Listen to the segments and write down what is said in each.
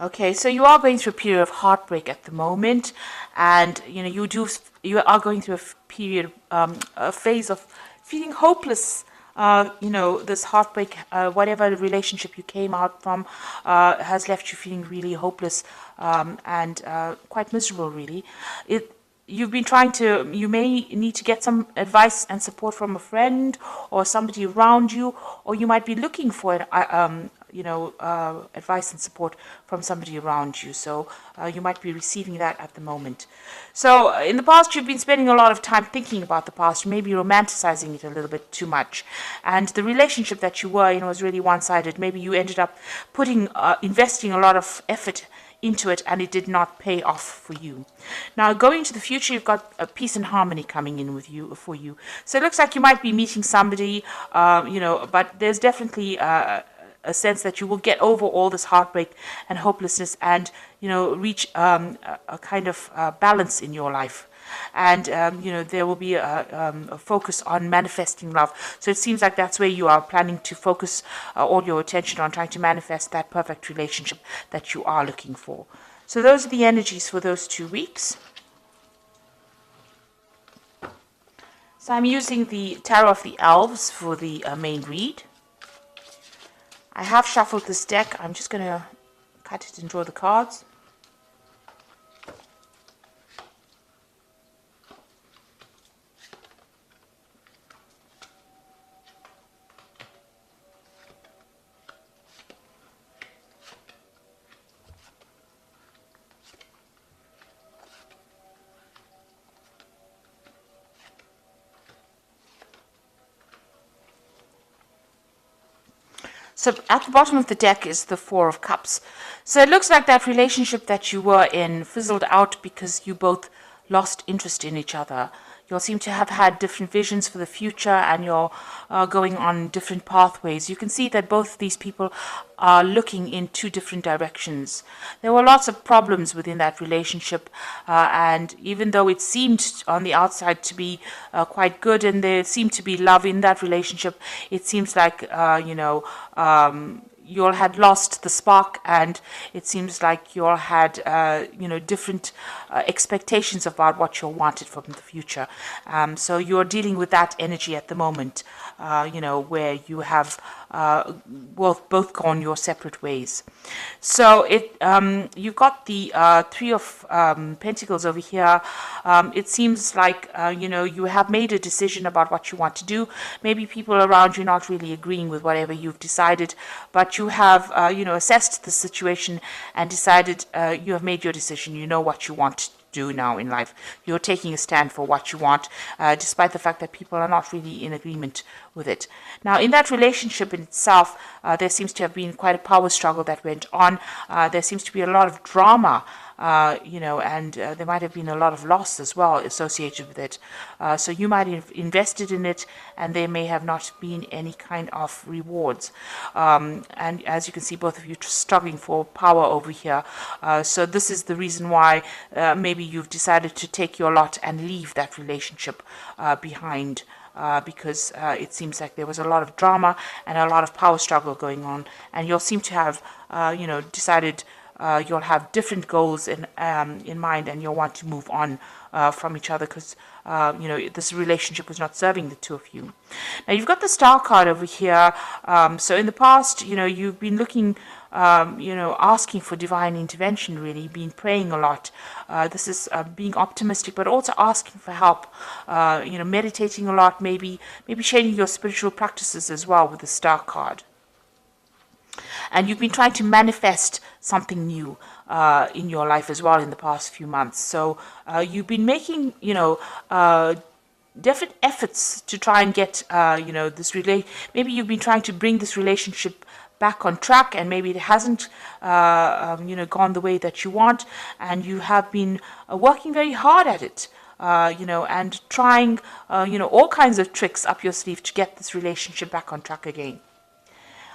Okay, so you are going through a period of heartbreak at the moment, and you are going through period, a phase of feeling hopeless. This heartbreak, whatever relationship you came out from, has left you feeling really hopeless, and quite miserable. Really, you've been trying to. You may need to get some advice and support from a friend or somebody around you, or you might be looking for it. Advice and support from somebody around you. So you might be receiving that at the moment. So in the past, you've been spending a lot of time thinking about the past, maybe romanticizing it a little bit too much. And the relationship that you were in was really one-sided. Maybe you ended up investing a lot of effort into it, and it did not pay off for you. Now, going into the future, you've got a peace and harmony coming in for you. So it looks like you might be meeting somebody, but there's definitely a sense that you will get over all this heartbreak and hopelessness, and reach a kind of balance in your life. And there will be a focus on manifesting love. So it seems like that's where you are planning to focus all your attention on, trying to manifest that perfect relationship that you are looking for. So those are the energies for those 2 weeks. So I'm using the Tarot of the Elves for the main read. I have shuffled this deck. I'm just going to cut it and draw the cards. So at the bottom of the deck is the Four of Cups. So it looks like that relationship that you were in fizzled out because you both lost interest in each other. You all seem to have had different visions for the future, and you're going on different pathways. You can see that both of these people are looking in two different directions. There were lots of problems within that relationship, and even though it seemed on the outside to be quite good, and there seemed to be love in that relationship, it seems like you all had lost the spark, and it seems like you all had different expectations about what you wanted from the future. So you're dealing with that energy at the moment, where you have both gone your separate ways. So you've got the Three of Pentacles over here. It seems like you have made a decision about what you want to do. Maybe people around you not really agreeing with whatever you've decided, but you have assessed the situation and decided you have made your decision. You know what you want to do now in life. You're taking a stand for what you want, despite the fact that people are not really in agreement with it. Now, in that relationship in itself, there seems to have been quite a power struggle that went on. There seems to be a lot of drama, and there might have been a lot of loss as well associated with it. So you might have invested in it, and there may have not been any kind of rewards. And as you can see, both of you struggling for power over here. So this is the reason why maybe you've decided to take your lot and leave that relationship behind. Because it seems like there was a lot of drama and a lot of power struggle going on, and you'll seem to have, decided you'll have different goals in mind, and you'll want to move on from each other because this relationship was not serving the two of you. Now you've got the Star card over here. So in the past, you've been looking, asking for divine intervention. Really, been praying a lot. This is being optimistic, but also asking for help. Meditating a lot, maybe sharing your spiritual practices as well with the Star card. And you've been trying to manifest something new in your life as well in the past few months. So you've been making, different efforts to try and get, maybe you've been trying to bring this relationship back on track, and maybe it hasn't, gone the way that you want, and you have been working very hard at it. And trying, all kinds of tricks up your sleeve to get this relationship back on track again.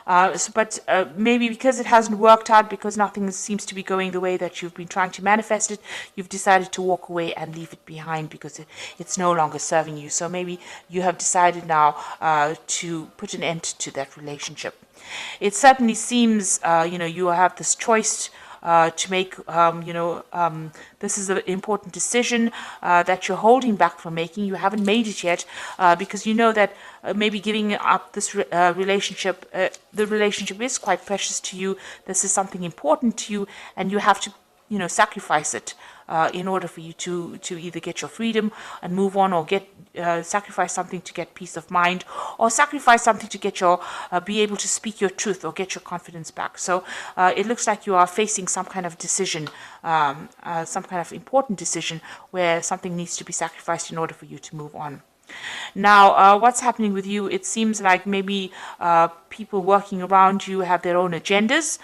But maybe because it hasn't worked out, because nothing seems to be going the way that you've been trying to manifest it, you've decided to walk away and leave it behind because it's no longer serving you. So maybe you have decided now to put an end to that relationship. It certainly seems, you have this choice to make, this is an important decision that you're holding back from making. You haven't made it yet because you know that maybe giving up this relationship, the relationship is quite precious to you. This is something important to you, and you have to, sacrifice it in order for you to either get your freedom and move on, or get sacrifice something to get peace of mind, or sacrifice something to get your be able to speak your truth or get your confidence back. So it looks like you are facing some kind of decision, some kind of important decision where something needs to be sacrificed in order for you to move on. Now, what's happening with you? It seems like maybe people working around you have their own agendas.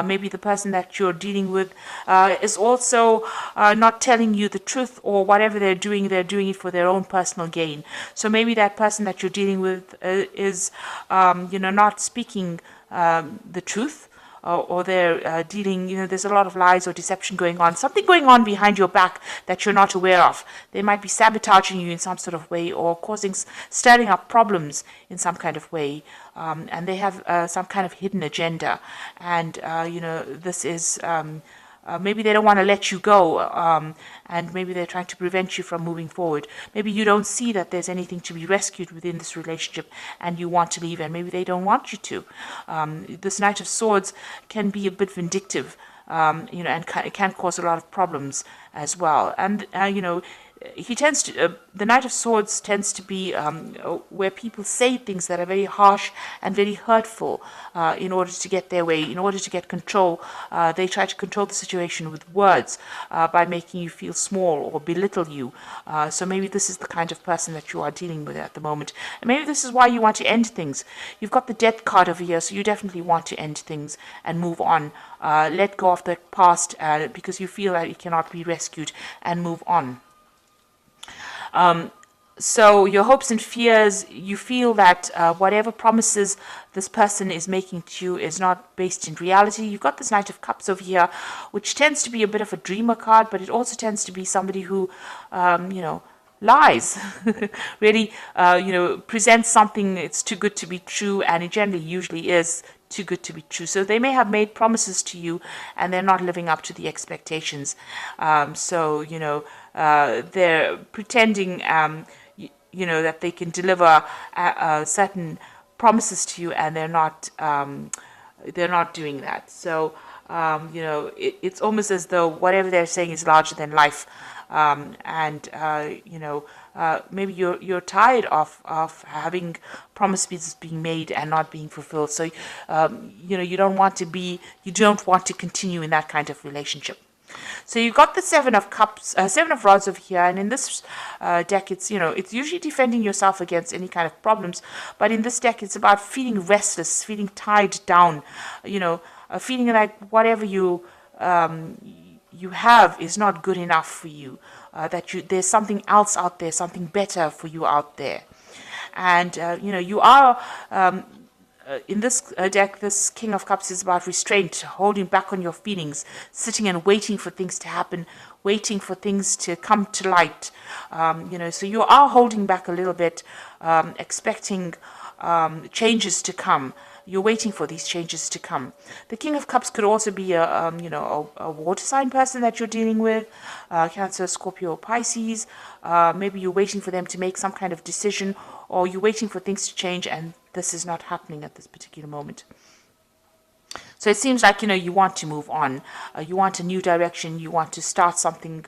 Maybe the person that you're dealing with is also not telling you the truth, or whatever they're doing it for their own personal gain. So maybe that person that you're dealing with is, not speaking the truth. Or they're dealing, there's a lot of lies or deception going on, something going on behind your back that you're not aware of. They might be sabotaging you in some sort of way, or stirring up problems in some kind of way. And they have some kind of hidden agenda. And, this is... maybe they don't want to let you go, and maybe they're trying to prevent you from moving forward. Maybe you don't see that there's anything to be rescued within this relationship, and you want to leave, and maybe they don't want you to. This Knight of Swords can be a bit vindictive, and it can cause a lot of problems as well. And, he tends to, the Knight of Swords tends to be where people say things that are very harsh and very hurtful in order to get their way, in order to get control. They try to control the situation with words by making you feel small or belittle you. So maybe this is the kind of person that you are dealing with at the moment. And maybe this is why you want to end things. You've got the Death card over here, so you definitely want to end things and move on. Let go of the past because you feel that it cannot be rescued, and move on. So your hopes and fears, you feel that whatever promises this person is making to you is not based in reality. You've got this Knight of Cups over here, which tends to be a bit of a dreamer card, but it also tends to be somebody who, lies, really, presents something it's too good to be true, and it generally usually is too good to be true. So they may have made promises to you, and they're not living up to the expectations. They're pretending, that they can deliver certain promises to you, and they're not doing that. So, it's almost as though whatever they're saying is larger than life. Maybe you're tired of having promises being made and not being fulfilled. So, you don't want to continue in that kind of relationship. So you've got the Seven of Cups, Seven of Rods over here, and in this deck, it's usually defending yourself against any kind of problems, but in this deck, it's about feeling restless, feeling tied down, feeling like whatever you have is not good enough for you, there's something else out there, something better for you out there, and you are. In this deck, this King of Cups is about restraint, holding back on your feelings, sitting and waiting for things to happen, waiting for things to come to light. So you are holding back a little bit, expecting changes to come. You're waiting for these changes to come. The King of Cups could also be a water sign person that you're dealing with, Cancer, Scorpio, Pisces. Maybe you're waiting for them to make some kind of decision, or you're waiting for things to change, and this is not happening at this particular moment. So it seems like, you want to move on. You want a new direction. You want to start something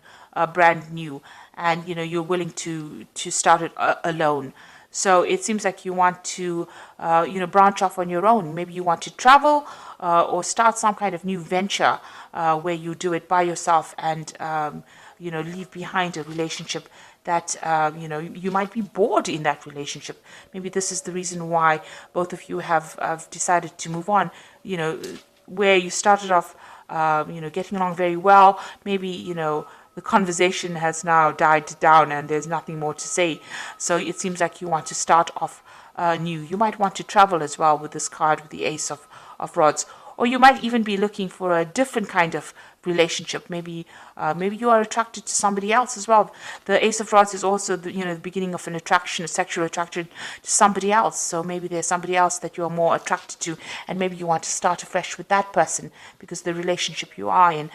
brand new, and, you're willing to start it alone. So it seems like you want to, branch off on your own. Maybe you want to travel or start some kind of new venture where you do it by yourself and, leave behind a relationship that, you might be bored in that relationship. Maybe this is the reason why both of you have decided to move on, where you started off, getting along very well. Maybe, the conversation has now died down and there's nothing more to say. So it seems like you want to start off new. You might want to travel as well with this card, with the Ace of Rods. or you might even be looking for a different kind of relationship. Maybe you are attracted to somebody else as well. The Ace of Rods is also the beginning of an attraction, a sexual attraction to somebody else. So maybe there's somebody else that you're more attracted to, and maybe you want to start afresh with that person because the relationship you are in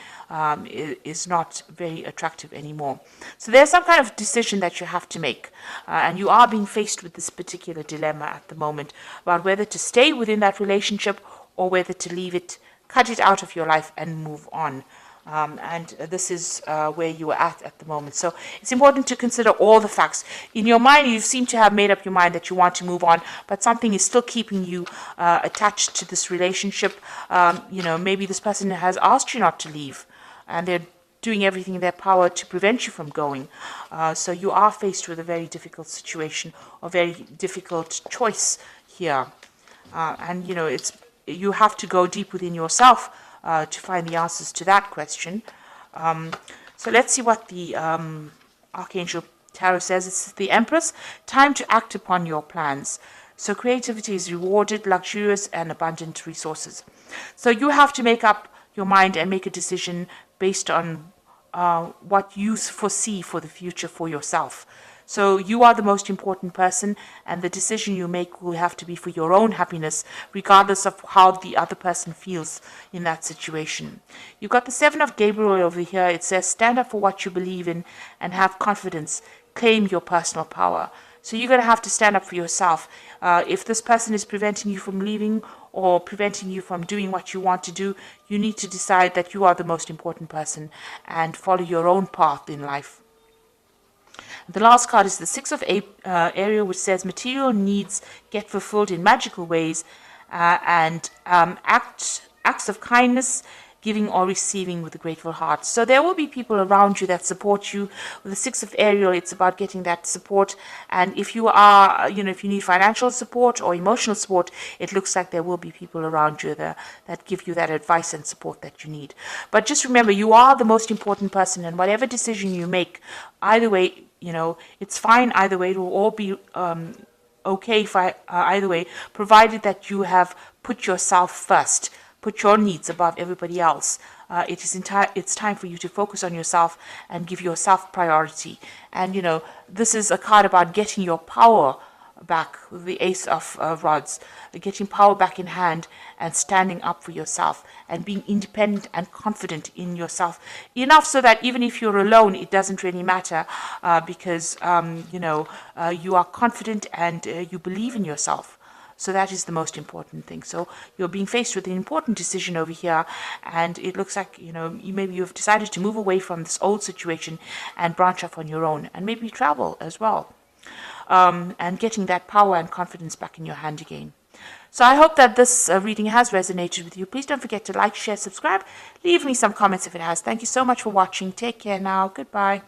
is not very attractive anymore. So there's some kind of decision that you have to make, and you are being faced with this particular dilemma at the moment about whether to stay within that relationship or whether to leave it, cut it out of your life and move on. And this is where you are at the moment. So it's important to consider all the facts. In your mind, you seem to have made up your mind that you want to move on, but something is still keeping you attached to this relationship. Maybe this person has asked you not to leave, and they're doing everything in their power to prevent you from going. So you are faced with a very difficult situation, or very difficult choice here. And you have to go deep within yourself to find the answers to that question. So let's see what the Archangel Tarot says. It's the Empress. Time to act upon your plans. So creativity is rewarded, luxurious and abundant resources. So you have to make up your mind and make a decision based on what you foresee for the future for yourself. So you are the most important person, and the decision you make will have to be for your own happiness, regardless of how the other person feels in that situation. You've got the Seven of Gabriel over here. It says, stand up for what you believe in and have confidence. Claim your personal power. So you're going to have to stand up for yourself. If this person is preventing you from leaving or preventing you from doing what you want to do, you need to decide that you are the most important person and follow your own path in life. The last card is the Six of Ariel, which says material needs get fulfilled in magical ways, and acts of kindness, giving or receiving with a grateful heart. So there will be people around you that support you. With the Six of Ariel, it's about getting that support. And if you are, if you need financial support or emotional support, it looks like there will be people around you that give you that advice and support that you need. But just remember, you are the most important person, and whatever decision you make, either way, it's fine either way. It will all be okay either way, provided that you have put yourself first. Put your needs above everybody else. It's time for you to focus on yourself and give yourself priority. And this is a card about getting your power back with the Ace of Rods, getting power back in hand and standing up for yourself and being independent and confident in yourself enough so that even if you're alone, it doesn't really matter because you are confident and you believe in yourself. So that is the most important thing. So you're being faced with an important decision over here, and it looks like, maybe you've decided to move away from this old situation and branch off on your own, and maybe travel as well, and getting that power and confidence back in your hand again. So I hope that this reading has resonated with you. Please don't forget to like, share, subscribe. Leave me some comments if it has. Thank you so much for watching. Take care now. Goodbye.